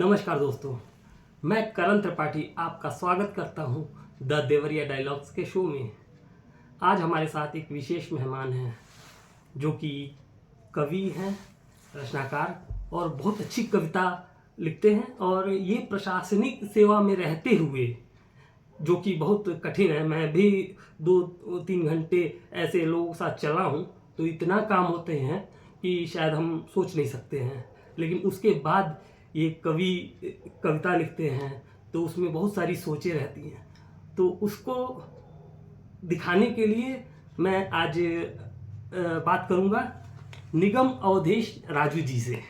नमस्कार दोस्तों, मैं करण त्रिपाठी आपका स्वागत करता हूं द देवरिया डायलॉग्स के शो में। आज हमारे साथ एक विशेष मेहमान हैं जो कि कवि हैं, रचनाकार और बहुत अच्छी कविता लिखते हैं। और ये प्रशासनिक सेवा में रहते हुए, जो कि बहुत कठिन है, मैं भी 2-3 घंटे ऐसे लोगों के साथ चला हूँ तो इतना काम होते हैं कि शायद हम सोच नहीं सकते हैं। लेकिन उसके बाद ये कविता लिखते हैं तो उसमें बहुत सारी सोचें रहती हैं, तो उसको दिखाने के लिए मैं आज बात करूंगा निगम अवधेश राजू जी से।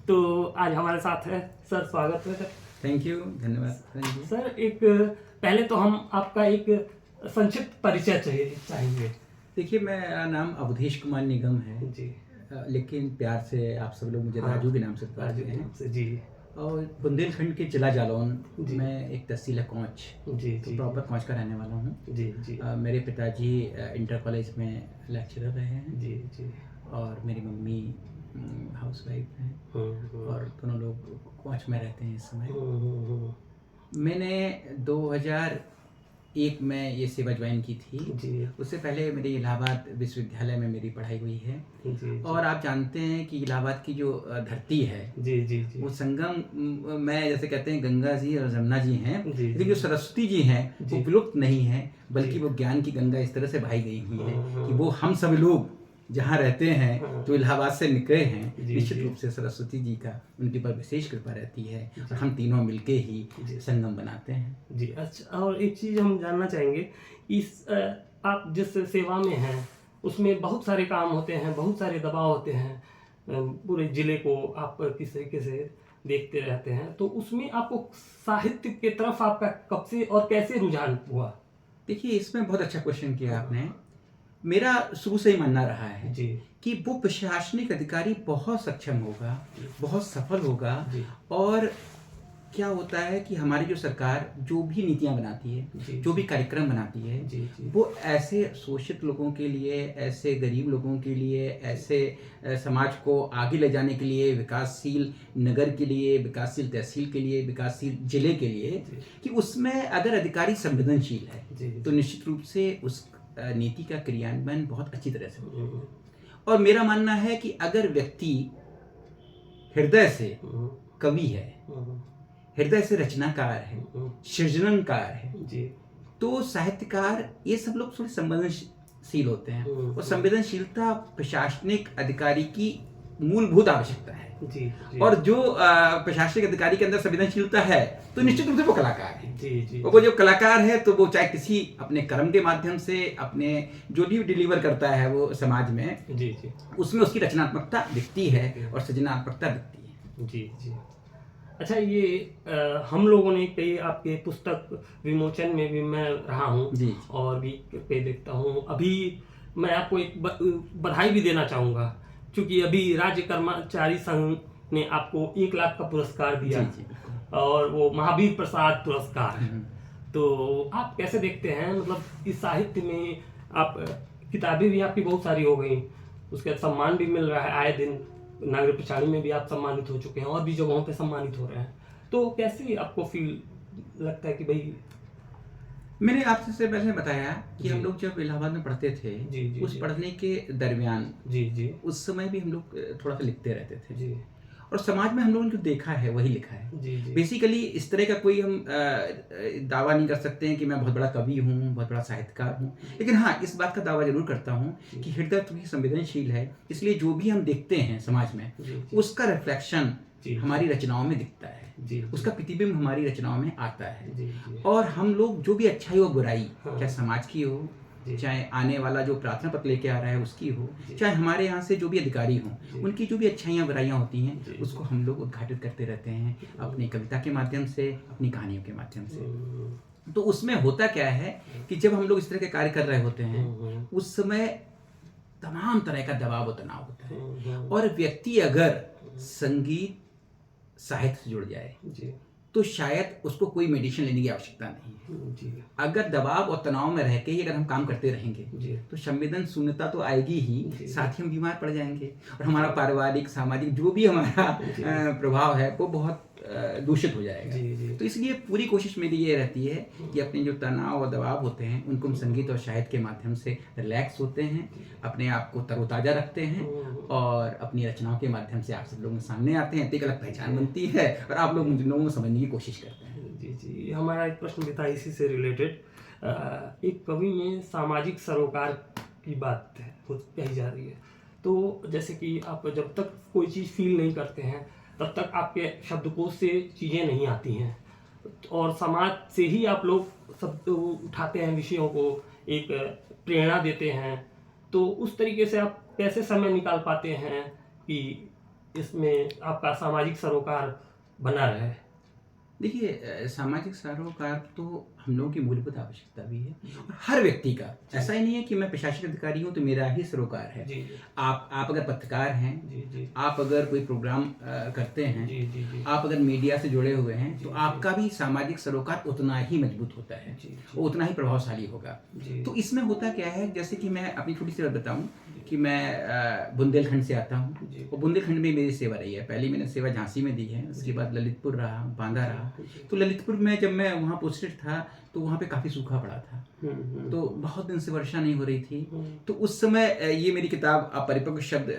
तो आज हमारे साथ है सर, स्वागत है सर। थैंक यू, धन्यवाद। थैंक यू सर, एक पहले तो हम आपका एक संक्षिप्त परिचय चाहेंगे। देखिए, मेरा नाम अवधेश कुमार निगम है जी, लेकिन प्यार से आप सब लोग मुझे राजू के नाम से राजू बुलाते हैं। से जी। और बुंदेलखंड के जिला जालौन जी। में एक तहसील है कोंच, जी तो जी प्रॉपर कोंच का रहने वाला हूँ। जी जी मेरे पिताजी इंटर कॉलेज में लेक्चरर रहे हैं जी जी। और मेरी मम्मी हाउस वाइफ हैं और दोनों लोग कोंच में रहते हैं इस समय। मैंने 2001 में ये सेवा ज्वाइन की थी जी। उससे पहले मेरे इलाहाबाद विश्वविद्यालय में मेरी पढ़ाई हुई है। जी। और आप जानते हैं कि इलाहाबाद की जो धरती है जी जी जी। वो संगम में, जैसे कहते हैं गंगा जी और जमुना जी हैं, जी। लेकिन जो सरस्वती जी हैं वो जी। विलुप्त नहीं है, बल्कि जी। वो ज्ञान की गंगा इस तरह से बहाई गई हुई है कि वो हम सब लोग जहाँ रहते हैं तो इलाहाबाद से निकले हैं, निश्चित रूप से सरस्वती जी का उनके ऊपर विशेष कृपा रहती है और हम तीनों मिलके ही संगम बनाते हैं। जी। अच्छा, और एक चीज़ हम जानना चाहेंगे, इस आप जिस सेवा में हैं उसमें बहुत सारे काम होते हैं, बहुत सारे दबाव होते हैं, पूरे जिले को आप किस तरीके से देखते रहते हैं, तो उसमें आपको साहित्य के तरफ आपका कब से और कैसे रुझान हुआ? देखिए, इसमें बहुत अच्छा क्वेश्चन किया आपने। मेरा शुरू से ही मानना रहा है जी कि वो प्रशासनिक अधिकारी बहुत सक्षम होगा, बहुत सफल होगा। जी। और क्या होता है कि हमारी जो सरकार जो भी नीतियां बनाती है, जो भी कार्यक्रम बनाती है, जी जी। वो ऐसे शोषित लोगों के लिए, ऐसे गरीब लोगों के लिए, ऐसे समाज को आगे ले जाने के लिए, विकासशील नगर के लिए, विकासशील तहसील के लिए, विकासशील जिले के लिए, कि उसमें अगर अधिकारी संवेदनशील है तो निश्चित रूप से उस नीति का क्रियान्वयन बहुत अच्छी तरह से होगा। और मेरा मानना है कि अगर व्यक्ति हृदय से कवि है, हृदय से रचनाकार है, सृजनकार है, तो साहित्यकार, ये सब लोग थोड़े संवेदनशील होते हैं। और संवेदनशीलता प्रशासनिक अधिकारी की मूलभूत आवश्यकता है। जी। और जो प्रशासनिक अधिकारी के अंदर संवेदनशीलता है तो निश्चित रूप से वो कलाकार है। जी। वो जो कलाकार है तो वो चाहे किसी अपने कर्म के माध्यम से, अपने जो भी डिलीवर करता है वो समाज में, जी जी, उसमें उसकी रचनात्मकता दिखती है और सृजनात्मकता दिखती है। जी जी। अच्छा, ये हम लोगों ने कई आपके पुस्तक विमोचन में भी मैं रहा हूँ जी। और भी कई देखता हूँ। अभी मैं आपको एक बधाई भी देना चाहूँगा, क्योंकि अभी राज्य कर्मचारी संघ ने आपको 1 लाख का पुरस्कार दिया। जी, और वो महावीर प्रसाद पुरस्कार। तो आप कैसे देखते हैं, मतलब इस साहित्य में आप, किताबें भी आपकी बहुत सारी हो गई, उसके सम्मान भी मिल रहा है आए दिन, नागरिक पिछाड़ी में भी आप सम्मानित हो चुके हैं और भी जगहों पे सम्मानित हो रहे हैं, तो कैसे आपको फील लगता है कि भाई? मैंने आपसे पहले बताया कि हम लोग जब इलाहाबाद में पढ़ते थे, उस पढ़ने के दरमियान उस समय भी हम लोग थोड़ा सा लिखते रहते थे और समाज में हम लोगों ने जो देखा है वही लिखा है। बेसिकली इस तरह का कोई हम दावा नहीं कर सकते हैं कि मैं बहुत बड़ा कवि हूँ, बहुत बड़ा साहित्यकार हूँ, लेकिन हाँ, इस बात का दावा जरूर करता हूँ कि हृदय तो ही संवेदनशील है, इसलिए जो भी हम देखते हैं समाज में उसका रिफ्लेक्शन हमारी रचनाओं में दिखता है, उसका प्रतिबिंब हमारी रचनाओं में आता है। और हम लोग जो भी अच्छाई और बुराई, चाहे समाज की हो, चाहे आने वाला जो प्रार्थना पत्र लेके आ रहा है उसकी हो, चाहे हमारे यहाँ से जो भी अधिकारी हों, उनकी जो भी अच्छाइयाँ बुराइयाँ होती हैं उसको हम लोग उद्घाटित करते रहते हैं अपनी कविता के माध्यम से, अपनी कहानियों के माध्यम से। तो उसमें होता क्या है कि जब हम लोग इस तरह के कार्य कर रहे होते हैं उस समय तमाम तरह का दबाव और तनाव होता है। और व्यक्ति अगर संगीत साहित्य से जुड़ जाए तो शायद उसको कोई मेडिसिन लेने की आवश्यकता नहीं है। अगर दबाव और तनाव में रह के ही अगर हम काम करते रहेंगे तो संवेदन शून्यता तो आएगी ही, साथ ही हम बीमार पड़ जाएंगे और हमारा पारिवारिक, सामाजिक जो भी हमारा प्रभाव है वो बहुत दूषित हो जाएगा। तो इसलिए पूरी कोशिश मेरी ये रहती है कि अपने जो तनाव और दबाव होते हैं उनको हम संगीत और साहित्य के माध्यम से रिलैक्स होते हैं, अपने आप को तरोताज़ा रखते हैं और अपनी रचनाओं के माध्यम से आप सब लोगों के सामने आते हैं। तो एक अलग पहचान बनती है और आप लोग मुझे लोगों को समझने की कोशिश करते हैं। जी, हमारा एक प्रश्न भी था इसी से रिलेटेड। एक कवि में सामाजिक सरोकार की बात है कही जा रही है, तो जैसे कि आप जब तक कोई चीज़ फील नहीं करते हैं तब तक आपके शब्दकोश से चीज़ें नहीं आती हैं, और समाज से ही आप लोग शब्द उठाते हैं, विषयों को एक प्रेरणा देते हैं। तो उस तरीके से आप कैसे समय निकाल पाते हैं कि इसमें आपका सामाजिक सरोकार बना रहे? देखिए, सामाजिक सरोकार तो हम लोगों की मूलभूत आवश्यकता भी है, हर व्यक्ति का। ऐसा ही नहीं है कि मैं प्रशासनिक अधिकारी हूँ तो मेरा ही सरोकार है। आप अगर पत्रकार हैं, आप अगर कोई प्रोग्राम करते हैं, आप अगर मीडिया से जुड़े हुए हैं, तो आपका भी सामाजिक सरोकार उतना ही मजबूत होता है, वो उतना ही प्रभावशाली होगा। तो इसमें होता क्या है, जैसे कि मैं अपनी छोटी सी बात बताऊँ कि मैं बुंदेलखंड से आता हूँ और बुंदेलखंड में मेरी सेवा रही है। पहली मैंने सेवा झांसी में दी है, उसके बाद ललितपुर रहा, बांदा रहा। तो ललितपुर में जब मैं वहाँ पोस्टेड था तो वहाँ पे काफ़ी सूखा पड़ा था, तो बहुत दिन से वर्षा नहीं हो रही थी। तो उस समय ये मेरी किताब अपरिपक्व शब्द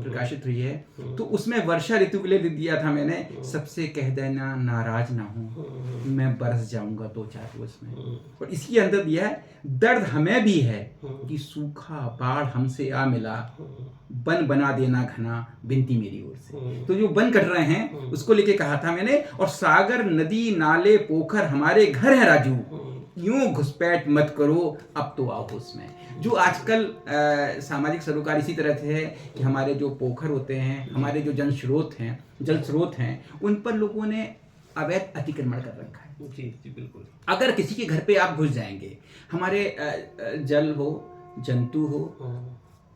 प्रकाशित हुई है, तो उसमें वर्षा ऋतु के लिए दिया था मैंने, सबसे कह देना नाराज ना हूँ, मैं बरस जाऊंगा 2-4 रोज में। और इसके अंदर दिया है, दर्द हमें भी है कि सूखा बाढ़ हमसे आ मिला, वन बना देना घना विनती मेरी ओर से। तो जो वन कट रहे हैं उसको लेके कहा था मैंने। और सागर नदी नाले पोखर हमारे घर हैं राजू, यूं घुसपैठ मत करो अब तो आओ उसमें। जो आजकल सामाजिक सरोकार इसी तरह से है कि हमारे जो पोखर होते हैं, हमारे जो जल स्रोत हैं, उन पर लोगों ने अवैध अतिक्रमण कर रखा है। जी बिल्कुल। अगर किसी के घर पे आप घुस जाएंगे, हमारे जल हो, जंतु हो,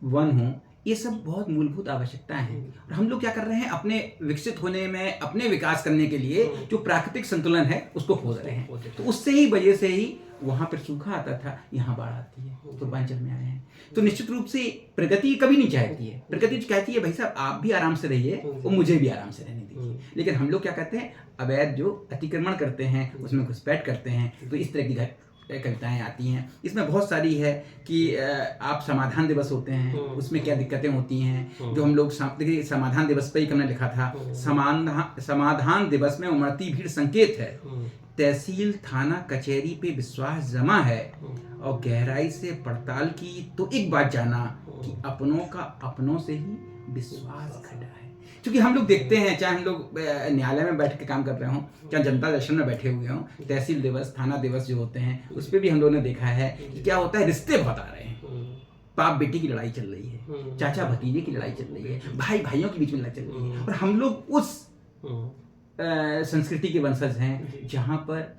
वन हो, ये सब बहुत मूलभूत आवश्यकताएं हैं। और हम लोग क्या कर रहे हैं, अपने विकसित होने में, अपने विकास करने के लिए जो प्राकृतिक संतुलन है उसको खोज रहे हैं। तो उससे ही वजह से ही वहां पर सूखा आता था, यहाँ बाढ़ आती है, तो पूर्वांचल में आए हैं। तो निश्चित रूप से प्रगति कभी नहीं चाहती है। प्रगति कहती है भाई साहब आप भी आराम से रहिए और मुझे भी आराम से रहने दीजिए। लेकिन हम लोग क्या कहते हैं, अवैध जो अतिक्रमण करते हैं उसमें घुसपैठ करते हैं। तो इस तरह की कविताएं आती हैं। इसमें बहुत सारी है कि आप समाधान दिवस होते हैं, उसमें क्या दिक्कतें होती हैं, जो हम लोग समाधान दिवस पे ही हमने लिखा था, समाधान दिवस में उमड़ती भीड़ संकेत है, तहसील थाना कचहरी पे विश्वास जमा है, और गहराई से पड़ताल की तो एक बात जाना कि अपनों का अपनों से ही विश्वास घटा है। क्योंकि हम लोग देखते हैं, चाहे हम लोग न्यायालय में बैठ के काम कर रहे हों, चाहे जनता दर्शन में बैठे हुए हों, तहसील दिवस, थाना दिवस जो होते हैं, उस पर भी हम लोगों ने देखा है कि क्या होता है, रिश्ते बहुत आ रहे हैं। बाप बेटी की लड़ाई चल रही है, चाचा भतीजे की लड़ाई चल रही है, भाई भाइयों के बीच में लड़ाई चल रही है। और हम लोग उस संस्कृति के वंशज हैं जहाँ पर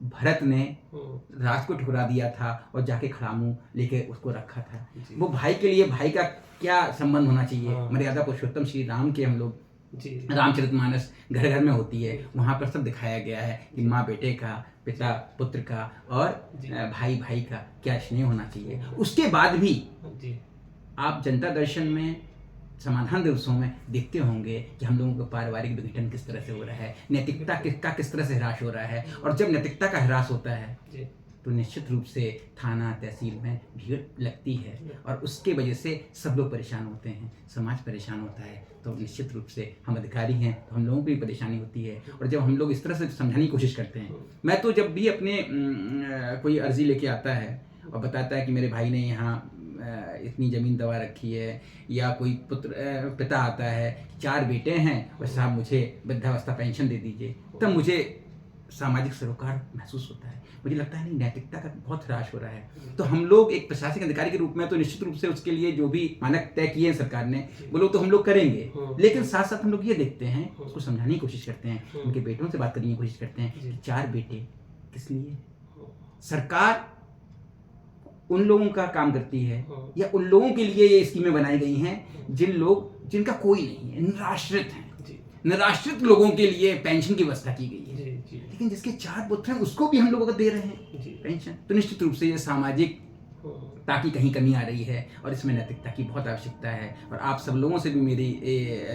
भरत ने राज को ठुकरा दिया था और जाके खड़ामू लेके उसको रखा था। वो भाई के लिए भाई का क्या संबंध होना चाहिए, मर्यादा पुरुषोत्तम श्री राम के हम लोग रामचरितमानस घर घर में होती है, वहाँ पर सब दिखाया गया है कि माँ बेटे का, पिता पुत्र का, और भाई भाई का क्या स्नेह होना चाहिए। उसके बाद भी आप जनता दर्शन में, समाधान दिवसों में देखते होंगे कि हम लोगों का पारिवारिक विघटन किस तरह से हो रहा है, नैतिकता का किस तरह से ह्रास हो रहा है। और जब नैतिकता का ह्रास होता है तो निश्चित रूप से थाना तहसील में भीड़ लगती है, और उसके वजह से सब लोग परेशान होते हैं, समाज परेशान होता है। तो निश्चित रूप से हम अधिकारी हैं तो हम लोगों को भी परेशानी होती है। और जब हम लोग इस तरह से समझाने की कोशिश करते हैं, मैं तो जब भी अपने कोई अर्जी लेके आता है और बताता है कि मेरे भाई ने यहाँ इतनी ज़मीन दबा रखी है, या कोई पिता आता है 4 बेटे हैं और साहब मुझे वृद्धावस्था पेंशन दे दीजिए, तब मुझे सामाजिक सरोकार महसूस होता है। मुझे लगता है नहीं, नैतिकता का बहुत ह्रास हो रहा है। तो हम लोग एक प्रशासनिक अधिकारी के रूप में तो निश्चित रूप से उसके लिए जो भी मानक तय किए हैं सरकार ने, वो लोग तो हम लोग करेंगे। लेकिन साथ साथ हम लोग ये देखते हैं, उसको समझाने की कोशिश करते हैं, उनके बेटों से बात करने की कोशिश करते हैं कि 4 बेटे किस लिए। सरकार उन लोगों का काम करती है, या उन लोगों के लिए ये स्कीमें बनाई गई हैं जिनका कोई नहीं है, निराश्रित हैं। निराश्रित लोगों के लिए पेंशन की व्यवस्था की गई है। लेकिन जिसके 4 पुत्र हैं उसको भी हम लोग दे रहे हैं पेंशन। तो निश्चित रूप से ये सामाजिक नैतिकता की कहीं कमी आ रही है और इसमें नैतिकता की बहुत आवश्यकता है। और आप सब लोगों से भी मेरी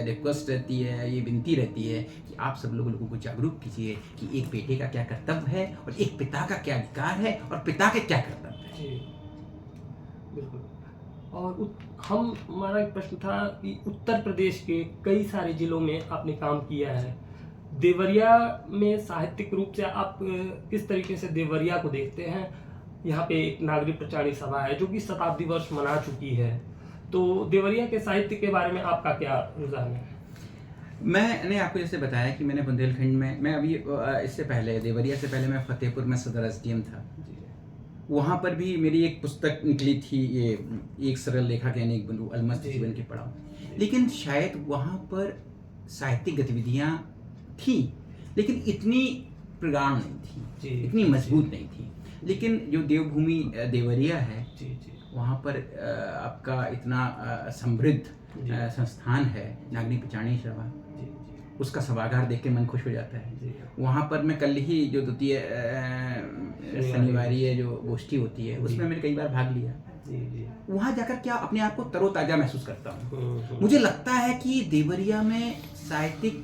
रिक्वेस्ट रहती है, ये विनती रहती है कि आप सब लोगों को जागरूक कीजिए कि एक बेटे का क्या कर्तव्य है और एक पिता का क्या अधिकार है और पिता के क्या कर्तव्य है। जी बिल्कुल। और हमारा एक प्रश्न था कि उत्तर प्रदेश के कई सारे जिलों में आपने काम किया है, देवरिया में साहित्यिक रूप से आप किस तरीके से देवरिया को देखते हैं? यहाँ पे एक नागरिक प्रचारिणी सभा है जो कि शताब्दी वर्ष मना चुकी है, तो देवरिया के साहित्य के बारे में आपका क्या रुझान है? मैंने आपको जैसे बताया कि मैंने बुंदेलखंड में, मैं अभी इससे पहले देवरिया से पहले मैं फतेहपुर में सदर एसडीएम था। वहाँ पर भी मेरी एक पुस्तक निकली थी, ये एक सरल लेखा के अनेक बंधु अलमस्त जीवन के पड़ाव। लेकिन शायद वहाँ पर साहित्यिक गतिविधियाँ थी लेकिन इतनी प्रगाढ़ नहीं थी, इतनी मजबूत नहीं थी। लेकिन जो देवभूमि देवरिया है वहाँ पर आपका इतना समृद्ध संस्थान है नागरिक प्रचारिणी सभा, उसका सभागार देख के मन खुश हो जाता है। वहाँ पर मैं कल ही जो द्वितीय शनिवारी जो गोष्ठी होती है उसमें मैंने कई बार भाग लिया। वहाँ जाकर क्या अपने आप को तरोताजा महसूस करता हूँ। मुझे लगता है कि देवरिया में साहित्यिक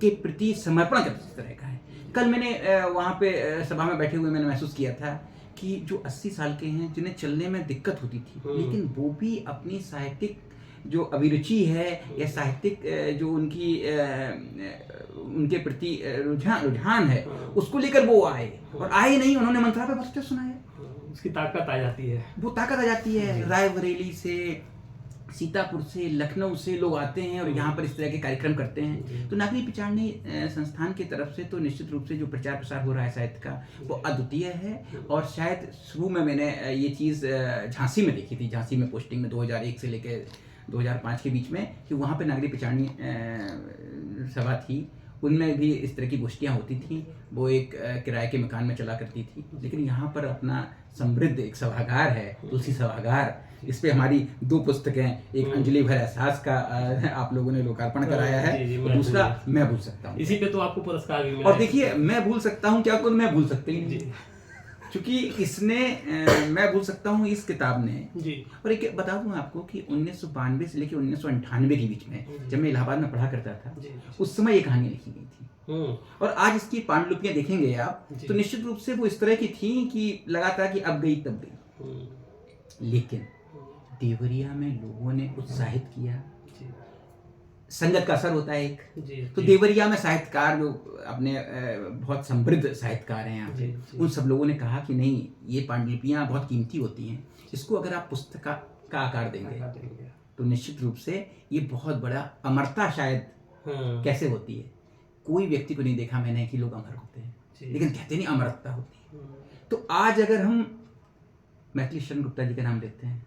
के प्रति समर्पण किस तरह का है। कल मैंने वहाँ पे सभा में बैठे हुए मैंने महसूस किया था कि जो 80 साल के हैं जिन्हें चलने में दिक्कत होती थी लेकिन वो भी अपनी साहित्यिक जो अभिरुचि है या साहित्यिक जो उनकी उनके प्रति रुझान है उसको लेकर वो आए, और आए नहीं, उन्होंने मंत्रा पे बसते सुनाए। उसकी ताकत आ जाती है, वो ताकत आ जाती है। रायबरेली से, सीतापुर से, लखनऊ से लोग आते हैं और यहाँ पर इस तरह के कार्यक्रम करते हैं। तो नागरिक प्रचारिणी संस्थान की तरफ से तो निश्चित रूप से जो प्रचार प्रसार हो रहा है साहित्य का वो अद्वितीय है। और शायद शुरू में मैंने ये चीज़ झांसी में देखी थी, झांसी में पोस्टिंग में 2001 से लेकर 2005 के बीच में, कि वहाँ पर नागरिक प्रचारिणी सभा थी, उनमें भी इस तरह की गोष्ठियाँ होती थी। वो एक किराए के मकान में चला करती थी। लेकिन यहाँ पर अपना समृद्ध एक सभागार है, तुलसी सभागार, इस पे हमारी 2 पुस्तकें, एक अंजलि भर एहसास का आप लोगों ने लोकार्पण कराया है, और दूसरा मैं भूल सकता हूँ। इसी पे तो आपको पुरस्कार भी मिला। और देखिए, मैं भूल सकता हूँ क्या, कुछ मैं भूल सकता ही नहीं, क्योंकि इसने मैं भूल सकता हूँ इस किताब ने जी। और एक बता दूं आपको कि 1992 से लेकर 1998 के बीच में जब मैं इलाहाबाद में पढ़ा करता था उस समय ये कहानी लिखी गई थी। और आज इसकी पांडुलिपियां देखेंगे आप तो निश्चित रूप से वो इस तरह की थी कि लगातार कि अब गई तब गई। लेकिन देवरिया में लोगों ने उत्साहित किया, संगत का असर होता है एक। तो देवरिया में साहित्यकार जो अपने बहुत समृद्ध साहित्यकार हैं यहाँ पे, उन सब लोगों ने कहा कि नहीं, ये पांडुलिपियाँ बहुत कीमती होती हैं, इसको अगर आप पुस्तक का आकार देंगे तो निश्चित रूप से ये बहुत बड़ा अमरता शायद कैसे होती है। कोई व्यक्ति को नहीं देखा मैंने कि लोग अमर होते हैं, लेकिन कहते नहीं अमरता होती है। तो आज अगर हम मैथिली शरण गुप्ता जी का नाम लेते हैं,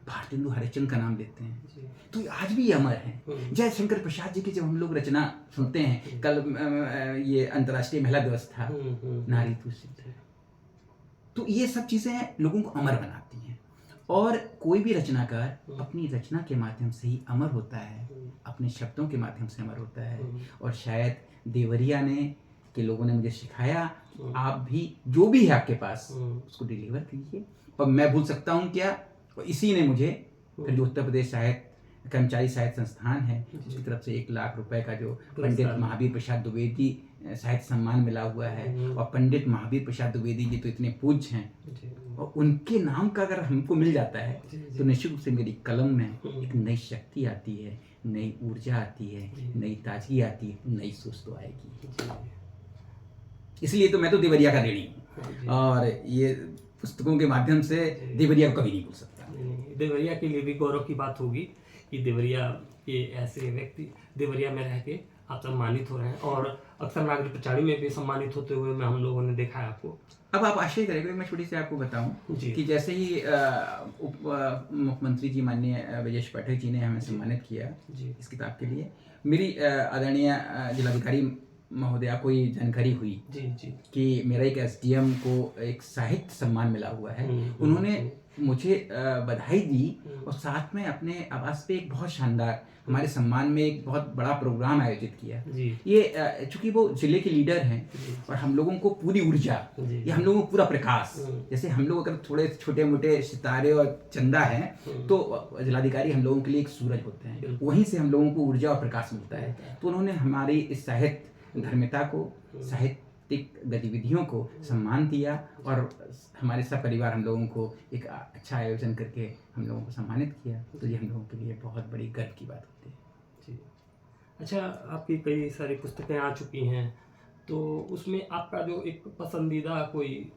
भारतेंदु हरिश्चंद्र का नाम लेते हैं, तो आज भी अमर हैं। जयशंकर प्रसाद जी की जब हम लोग रचना सुनते हैं, कल ये अंतर्राष्ट्रीय महिला दिवस था, नारी तू सिद्ध, तो ये सब चीजें लोगों को अमर बनाती हैं। और कोई भी रचनाकार अपनी रचना के माध्यम से ही अमर होता है, अपने शब्दों के माध्यम से अमर होता है। और शायद देवरिया ने के लोगों ने मुझे सिखाया, आप भी जो भी है आपके पास उसको डिलीवर कीजिए। और मैं भूल सकता हूँ क्या, इसी ने मुझे फिर जो उत्तर प्रदेश साहित्य कर्मचारी साहित्य संस्थान है उसकी तरफ से 1 लाख रुपए का जो पंडित महावीर प्रसाद द्विवेदी साहित्य सम्मान मिला हुआ है। और पंडित महावीर प्रसाद द्विवेदी जी तो इतने पूज्य हैं, और उनके नाम का अगर हमको मिल जाता है तो निश्चित रूप से मेरी कलम में एक नई शक्ति आती है, नई ऊर्जा आती है, नई ताजगी आती है, नई सोच तो आएगी। इसलिए तो मैं तो देवरिया का ऋणी हूँ, और ये पुस्तकों के माध्यम से देवरिया को कभी नहीं भूल सकता। देवरिया के लिए भी गौरव की बात होगी कि देवरिया के ऐसे व्यक्ति देवरिया में रह के आप सम्मानित हो रहे हैं, और अक्सर नागरिक प्रचारिणी में भी सम्मानित होते हुए हम लोगों ने देखा है आपको। अब आप आश्चर्य करेंगे, मैं छोटी से आपको बताऊं कि जैसे ही उप मुख्यमंत्री जी माननीय ब्रजेश पाठक जी ने हमें सम्मानित किया इस किताब के लिए, मेरी आदरणीय जिलाधिकारी महोदया को ये जानकारी हुई कि मेरा एक एसडीएम को एक साहित्य सम्मान मिला हुआ है। उन्होंने मुझे बधाई दी और साथ में अपने आवास पे एक बहुत शानदार हमारे सम्मान में एक बहुत बड़ा प्रोग्राम आयोजित किया। ये चूंकि वो जिले के लीडर हैं और हम लोगों को पूरी ऊर्जा, ये हम लोगों को पूरा प्रकाश, जैसे हम लोग अगर थोड़े छोटे मोटे सितारे और चंदा हैं तो जिलाधिकारी हम लोगों के लिए एक सूरज होते हैं, वहीं से हम लोगों को ऊर्जा और प्रकाश मिलता है। तो उन्होंने हमारी इस साहित्य धर्मिता को, साहित्यिक गतिविधियों को सम्मान दिया और हमारे सब परिवार हम लोगों को एक अच्छा आयोजन करके हम लोगों को सम्मानित किया। तो ये हम लोगों के लिए बहुत बड़ी गर्व की बात होती है। जी, अच्छा, आपकी कई सारी पुस्तकें आ चुकी हैं, तो उसमें आपका जो एक पसंदीदा कोई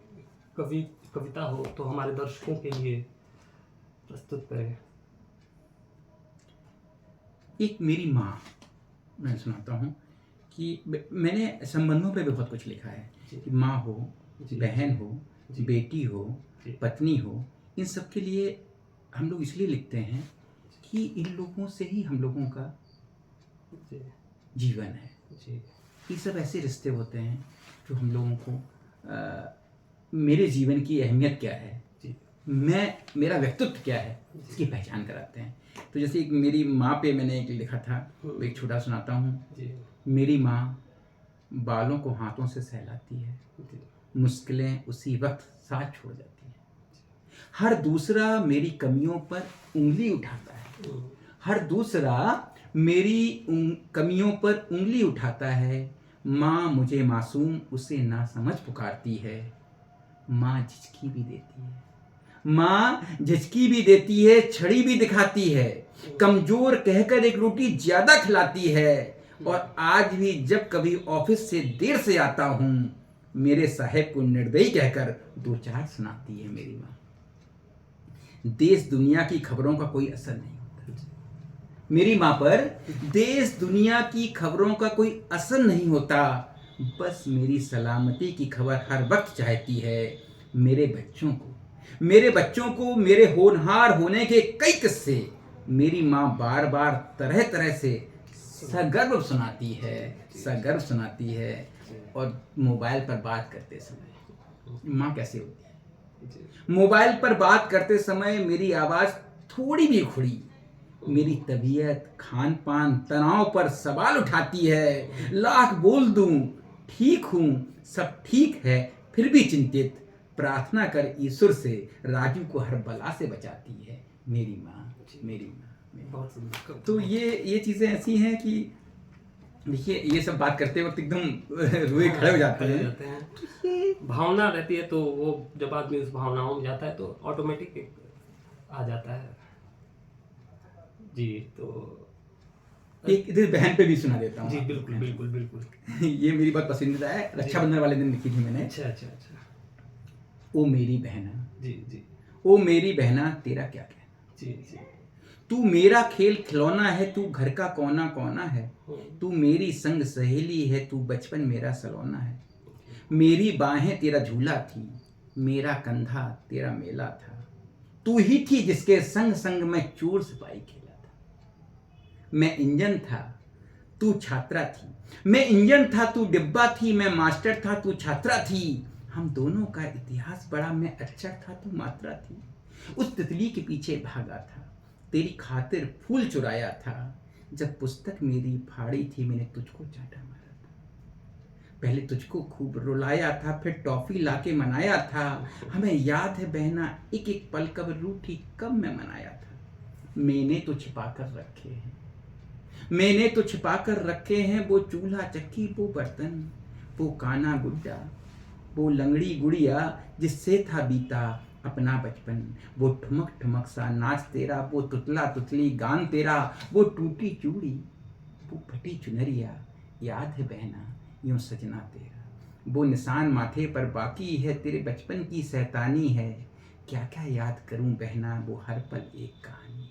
कविता हो तो हमारे दर्शकों के लिए प्रस्तुत करें। एक मेरी माँ, मैं सुनाता हूँ कि मैंने संबंधों पे भी बहुत कुछ लिखा है कि माँ हो, बहन हो, बेटी हो, पत्नी हो, इन सब के लिए हम लोग इसलिए लिखते हैं कि इन लोगों से ही हम लोगों का जीवन है। ये सब ऐसे रिश्ते होते हैं जो हम लोगों को मेरे जीवन की अहमियत क्या है, मेरा व्यक्तित्व क्या है, इसकी पहचान कराते हैं। तो जैसे एक मेरी माँ पे मैंने एक लिखा था, एक छोटा सुनाता हूँ। मेरी माँ बालों को हाथों से सहलाती है, मुश्किलें उसी वक्त साथ छोड़ जाती है। हर दूसरा मेरी कमियों पर उंगली उठाता है, हर दूसरा मेरी कमियों पर उंगली उठाता है। माँ मुझे मासूम उसे ना समझ पुकारती है। माँ झिझकी भी देती है, माँ झिझकी भी देती है, छड़ी भी दिखाती है, कमजोर कहकर एक रोटी ज्यादा खिलाती है। और आज भी जब कभी ऑफिस से देर से आता हूँ, मेरे साहब को निर्दयी कहकर दो चार सुनाती है मेरी माँ। देश दुनिया की खबरों का कोई असर नहीं होता मेरी माँ पर, देश दुनिया की खबरों का कोई असर नहीं होता। बस मेरी सलामती की खबर हर वक्त चाहती है। मेरे बच्चों को मेरे होनहार होने के कई किस्से मेरी माँ बार बार तरह तरह से सगर्व सुनाती है। और मोबाइल पर बात करते समय माँ कैसे होती है, मोबाइल पर बात करते समय मेरी आवाज थोड़ी भी खुड़ी, मेरी तबीयत, खान पान, तनाव पर सवाल उठाती है। लाख बोल दूं ठीक हूं, सब ठीक है, फिर भी चिंतित, प्रार्थना कर ईश्वर से राजू को हर बला से बचाती है मेरी माँ। बहुत सुंदर। तो ये चीजें ऐसी हैं कि देखिए, ये सब बात करते वक्त एकदम रुए खड़े हो जाते हैं। भावना रहती है, तो वो जब आदमी उस भावनाओं में जाता है तो ऑटोमेटिक आ जाता है। जी, तो एक इधर बहन पे भी सुना देता हूँ। जी, बिल्कुल। ये मेरी बहुत पसंदीदा है, रक्षाबंधन वाले दिन लिखी थी मैंने। अच्छा। ओ मेरी बहना, जी। ओ मेरी बहना, तेरा क्या कहना। जी। तू मेरा खेल खिलौना है, तू घर का कोना कोना है, तू मेरी संग सहेली है, तू बचपन मेरा सलोना है। मेरी बाहें तेरा झूला थी, मेरा कंधा तेरा मेला था, तू ही थी जिसके संग संग मैं चोर सिपाही खेला था। मैं इंजन था, तू छात्रा थी, मैं इंजन था, तू डिब्बा थी, मैं मास्टर था, तू छात्रा थी। हम दोनों का इतिहास बड़ा, मैं अक्षर था, तू मात्रा थी। उस तितली के पीछे भागा था, तेरी खातिर फूल चुराया था। जब पुस्तक मेरी फाड़ी थी, मैंने तुझको चाटा मारा था। पहले तुझको खूब रुलाया था, फिर टॉफी लाके मनाया था। हमें याद है बहना, एक एक पल कब रूठी, कब मैं मनाया था। मैंने तो छिपा कर रखे हैं वो चूल्हा चक्की, वो बर्तन, वो काना गुड्डा, वो लंगड़ी गुड़िया जिससे था बीता अपना बचपन। वो ठुमक ठुमक सा नाच तेरा, वो तुतला तुतली गान तेरा, वो टूटी चूड़ी, वो फटी चुनरिया, याद है बहना यूं सजना तेरा। वो निशान माथे पर बाकी है, तेरे बचपन की शैतानी है। क्या क्या याद करूं बहना, वो हर पल एक कहानी।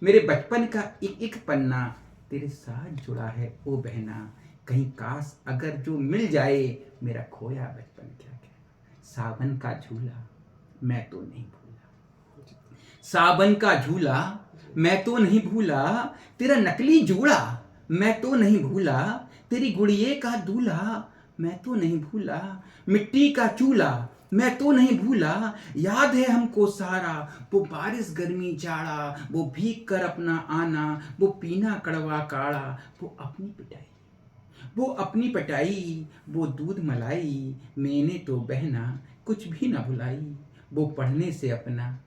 मेरे बचपन का एक एक पन्ना तेरे साथ जुड़ा है ओ बहना। कहीं काश अगर जो मिल जाए मेरा खोया बचपन, क्या कहना। सावन का झूला मैं तो नहीं भूला, सावन का झूला मैं तो नहीं भूला, तेरा नकली जूड़ा मैं तो नहीं भूला, तेरी गुड़िये का दूल्हा मैं तो नहीं भूला। मिट्टी का चूल्हा मैं तो नहीं भूला, याद है हमको सारा, वो बारिश गर्मी जाड़ा, वो भीग कर अपना आना, वो पीना कड़वा काढ़ा, वो अपनी पिटाई, वो अपनी पटाई, वो दूध मलाई, मैंने तो बहना कुछ भी ना भुलाई, वो पढ़ने से अपना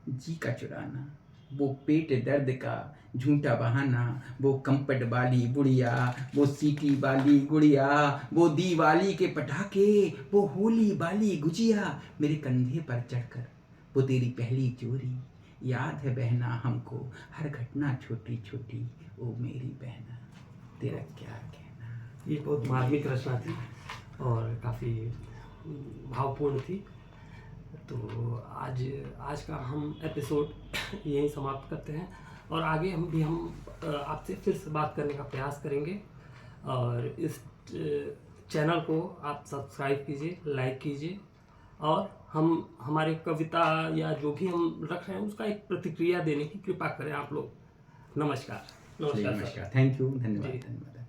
जी का चुराना, वो पेट दर्द का झूठा बहाना, वो कंपट वाली बुढ़िया, वो सीटी वाली गुड़िया, वो दीवाली के पटाखे, वो होली वाली गुजिया, मेरे कंधे पर चढ़कर वो तेरी पहली चोरी, याद है बहना हमको हर घटना छोटी छोटी, ओ मेरी बहना तेरा क्या कहना। ये बहुत मार्मिक रचना थी और काफ़ी भावपूर्ण थी। तो आज का हम एपिसोड यहीं समाप्त करते हैं और आगे हम आपसे फिर से बात करने का प्रयास करेंगे। और इस चैनल को आप सब्सक्राइब कीजिए, लाइक कीजिए और हमारे कविता या जो भी हम रख रहे हैं उसका एक प्रतिक्रिया देने की कृपा करें आप लोग। नमस्कार। नमस्कार, थैंक यू, धन्यवाद।